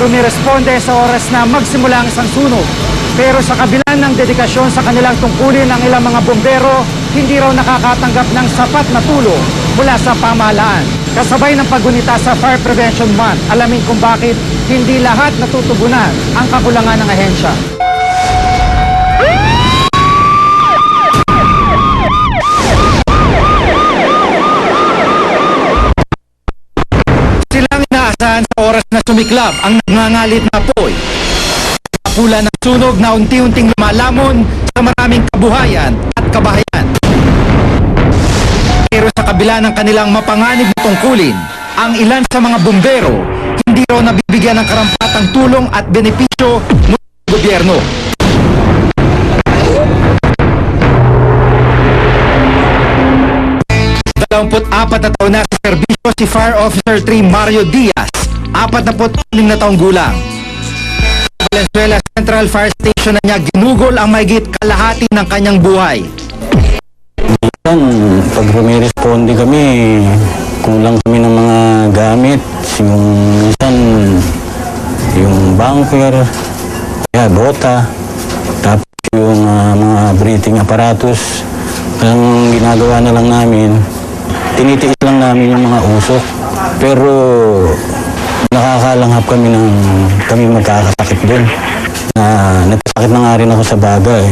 rumiresponde sa oras na magsimula ang isang sunog. Pero sa kabila ng dedikasyon sa kanilang tungkulin ng ilang mga bombero, hindi raw nakakatanggap ng sapat na tulong mula sa pamahalaan. Kasabay ng paggunita sa Fire Prevention Month, alamin kung bakit hindi lahat natutugunan ang kakulangan ng ahensya. Silang inaasahan sa oras na sumiklab ang nagngangalit na apoy. Pula ng sunog na unti-unting lumalamon sa maraming kabuhayan at kabahayan. Pero sa kabila ng kanilang mapanganib na tungkulin, ang ilan sa mga bumbero hindi raw nabibigyan ng karampatang tulong at benepisyo ng gobyerno. Dalawamput-apat na taon na sa serbisyo si Fire Officer 3 Mario Diaz, 46 na taong gulang. Valenzuela Central Fire Station na niya ginugol ang mahigit kalahati ng kanyang buhay. Minsan, pag rumiresponde kami, kulang kami ng mga gamit. Minsan, yung bunker, kaya bota, tapos yung mga breathing apparatus. Ang ginagawa na lang namin, tinitiis lang namin yung mga usok. Pero nakakalanghap kami magkakasakit din. Natasakit na nga rin ako sa baga eh.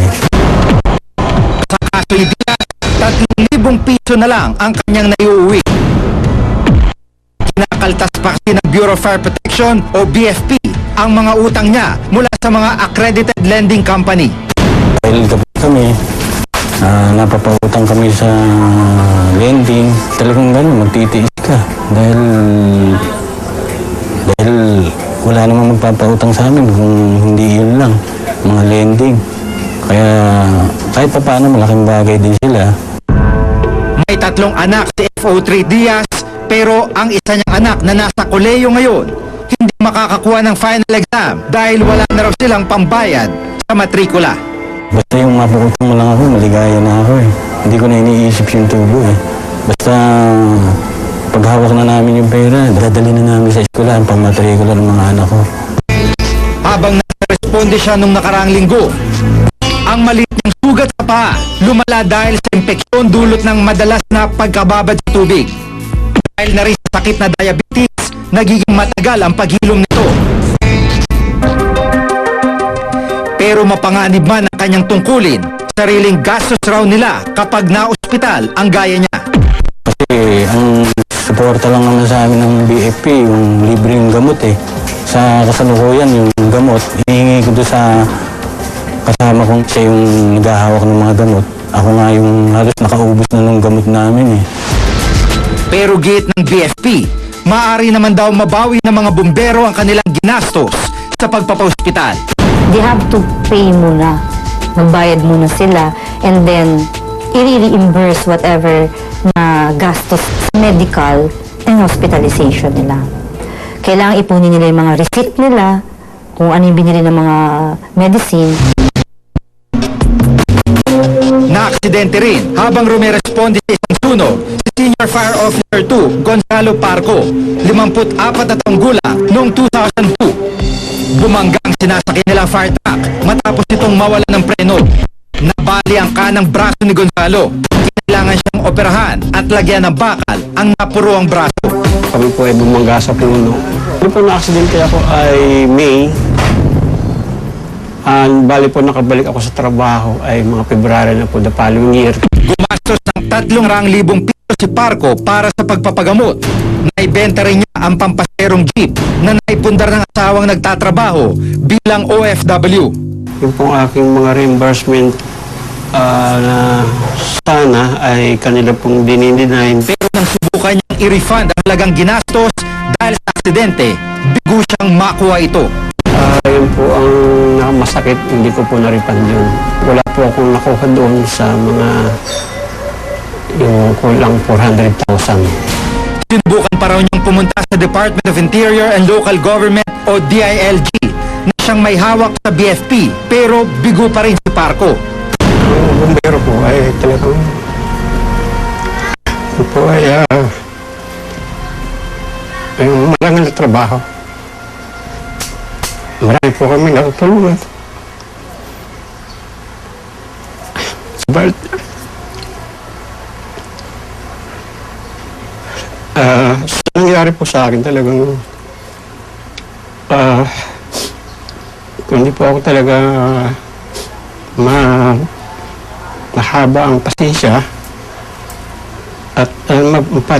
Sa kaso Diaz, 3,000 piso na lang ang kanyang naiuwi. Kinakaltas pa kasi ng Bureau of Fire Protection o BFP ang mga utang niya mula sa mga accredited lending company. Dahil kami, napapautang kami sa lending, talagang gano'n, magtitiis ka. Dahil wala namang magpapautang sa amin kung hindi yun lang, mga lending. Kaya kahit pa paano malaking bagay din sila. May 3 anak si FO3 Diaz, pero ang isa niyang anak na nasa koleyo ngayon, hindi makakakuha ng final exam dahil wala na raw silang pambayad sa matrikula. Basta yung mapautang mo lang ako, maligaya na ako eh. Hindi ko na iniisip yung tubo eh. Basta paghawak na namin yung pera, dadali na namin sa eskwela ang pamatrikula ng mga anak ko. Habang nagresponde siya nung nakaraang linggo, ang maliit niyang sugat sa paa lumala dahil sa impeksyon dulot ng madalas na pagkababad sa tubig. Dahil na rin sa sakit na diabetes, nagiging matagal ang paghilom nito. Pero mapanganib man ang kanyang tungkulin, sariling gastos raw nila kapag na-ospital ang gaya niya. Kasi ang suporta lang naman sa amin ng BFP, yung libreng gamot eh. Sa kasalukuyan, yung gamot, hihingi ko doon sa kasama kong siya yung naghahawak ng mga gamot. Ako nga yung halos nakaubos na ng gamot namin eh. Pero giit ng BFP, maaari naman daw mabawi ng mga bumbero ang kanilang ginastos sa pagpapa-ospital. They have to pay muna. Magbayad muna sila and then i-reimburse whatever na gastos sa medical and hospitalization nila. Kailangan ipunin nila yung mga receipt nila, kung ano yung binili ng mga medicine. Naaksidente rin habang rumiresponde sa isang sunog si Senior Fire Officer 2 Gonzalo Parco, 54 na taong gulang noong 2002. Bumangga ang sinasakyan nilang fire truck matapos itong mawala ng preno. Nabali ang kanang braso ni Gonzalo. Kailangan siyang operahan at lagyan ng bakal ang napuruang braso. Kami po ay bumangga sa puno. Ano po na-aksidente ako ay May. Bali po nakabalik ako sa trabaho ay mga February na po the following year. Gumastos ng 300,000 piso si Parco para sa pagpapagamot. Naibenta rin niya ang pampaserong jeep na naipundar ng asawang nagtatrabaho bilang OFW. Yung pong aking mga reimbursement na sana ay kanila pong dinidinahin. Pero nang subukan niyang i-refund ang halagang ginastos dahil sa aksidente, bigo siyang makuha ito. Yun po ang masakit, hindi ko po na-refund yun. Wala po akong nakuha doon sa mga yung kulang 400,000. Sinubukan pa raw niyang pumunta sa Department of Interior and Local Government o DILG na siyang may hawak sa BFP pero bigo pa rin si Parco. Ang bumbero po ay talagang po ay marangal na trabaho. Marami po kami nakatulungan. But, sa nangyari po sa akin talagang kung hindi po ako talaga mahaba ang pasensya at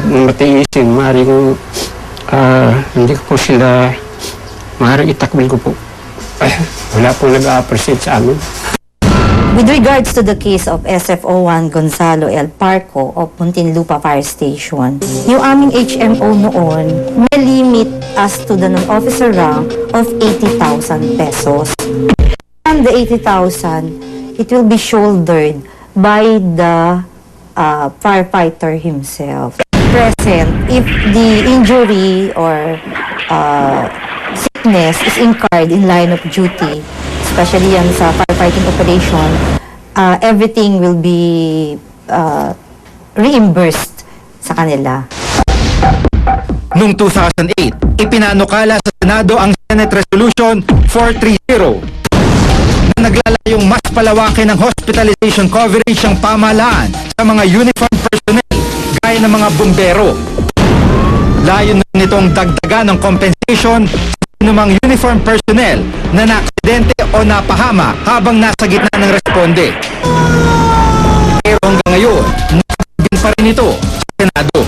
matiisin, maaari ko hindi ko po sila maaari itakbil ko po. Wala po nag-a-appreciate sa amin. With regards to the case of SFO1 Gonzalo L. Parco of Muntinlupa Fire Station, yung aming HMO noon may limit as to the non-officer rank of 80,000 pesos. And the 80,000, it will be shouldered by the firefighter himself. Present, if the injury or sickness is incurred in line of duty, especially yan sa firefighting operation, everything will be reimbursed sa kanila. Noong 2008, ipinanukala sa Senado ang Senate Resolution 430 na naglalayong mas palawakin ang hospitalization coverage ng pamahalaan sa mga uniform personnel gaya ng mga bumbero. Layo nitong dagdagan ng compensation sa mga uniform personnel na naaksidente o napahama habang nasa gitna ng responde. Pero hanggang ngayon, nasabing pa rin ito sa Senado.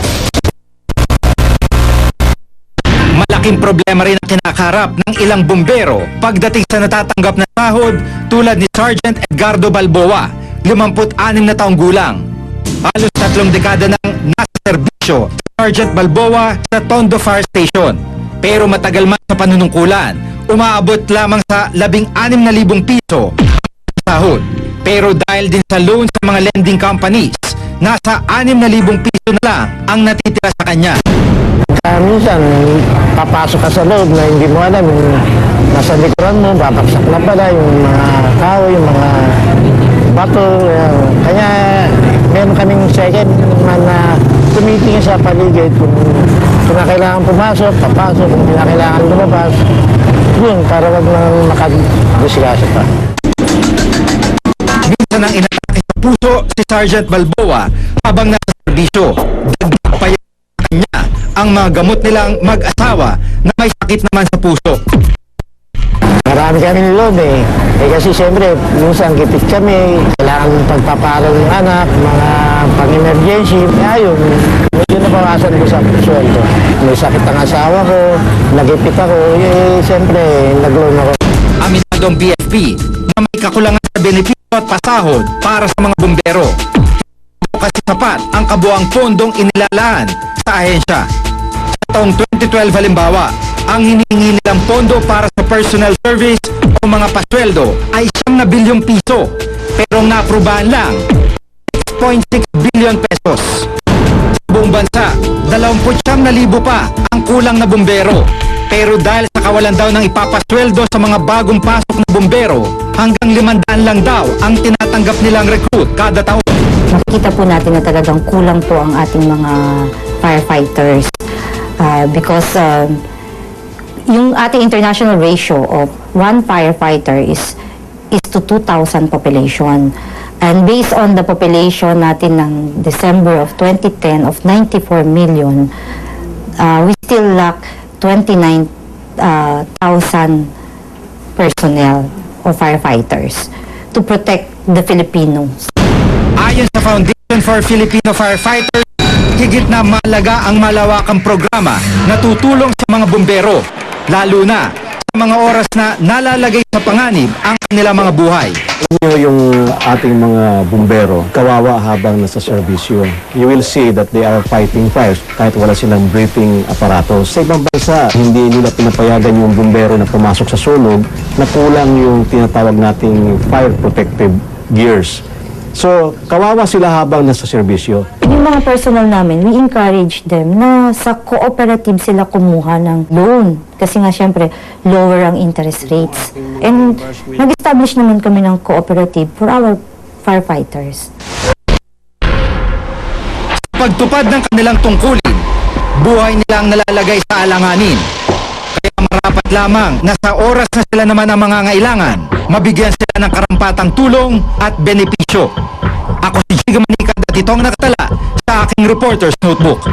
Malaking problema rin ang kinakaharap ng ilang bumbero pagdating sa natatanggap na sahod tulad ni Sergeant Edgardo Balboa, 56 na taong gulang. Halos 3 dekada nang nasa serbisyo Sergeant Balboa sa Tondo Fire Station. Pero matagal man sa panunungkulan, umaabot lamang sa 16,000 piso ang sahod. Pero dahil din sa loan sa mga lending companies, nasa 6,000 piso na lang ang natitira sa kanya. Minsan, papasok ka sa loob na hindi mo alam, yung nasa likuran mo, babaksak na pala yung mga tao, yung mga bato. Kaya meron kaming second man na tumitingin sa paligid kung kailangan pumasok, papasok, kung kailangan lumabas. Yun, para wag nang makadisikaso pa. Minsan ang inatake sa puso si Sergeant Balboa habang nasa serbisyo. Dagdag pa yan sa kanya ang mga gamot nilang mag-asawa na may sakit naman sa puso. Marami kami nilob eh. Kasi siyempre, minsan gipit kami, kailangan pagpaparal ng anak, mga pang-emergency. Ayun, medyo nabawasan ko sa sweldo. May sakit ang asawa ko, nagipit ako, siyempre, nag-loan ako. Aminado ang BFP na may kakulangan sa benepisyo at pasahod para sa mga bumbero. Kasi sapat ang kabuang pondong inilalaan sa ahensya. Sa taong 2012 halimbawa, ang hinihingi nilang pondo para sa personal service o mga pasweldo ay 9 bilyong piso. Pero ang naaprubahan lang, 6.6 billion pesos. Sa buong bansa, 29,000 pa ang kulang na bumbero. Pero dahil sa kawalan daw ng ipapasweldo sa mga bagong pasok na bumbero, hanggang 500 lang daw ang tinatanggap nilang recruit kada taon. Makikita po natin na talagang kulang po ang ating mga firefighters because yung ating international ratio of 1 firefighter is to 2,000 population. And based on the population natin ng December of 2010 of 94 million, we still lack 29,000 personnel or firefighters to protect the Filipinos. Ayon sa Foundation for Filipino Firefighters, higit na mahalaga ang malawakang programa na tutulong sa mga bumbero, lalo na sa mga oras na nalalagay sa panganib ang kanilang mga buhay. Yung ating mga bumbero, kawawa habang nasa serbisyo. You will see that they are fighting fires kahit wala silang breathing apparatus. Sa ibang bansa, hindi nila pinapayagan yung bumbero na pumasok sa sunog na kulang yung tinatawag nating fire protective gears. So, kawawa sila habang nasa serbisyo. Yung mga personal namin, we encourage them na sa cooperative sila kumuha ng loan. Kasi nga syempre, lower ang interest rates. And nag-establish naman kami ng cooperative for our firefighters. Sa pagtupad ng kanilang tungkulin, buhay nila ang nalalagay sa alanganin. Kaya Marapat lamang na sa oras na sila naman ang mangangailangan, mabigyan sila ng karampatang tulong at benepisyo. Ako si Giga Manikad at ito ang nakatala sa aking Reporter's Notebook.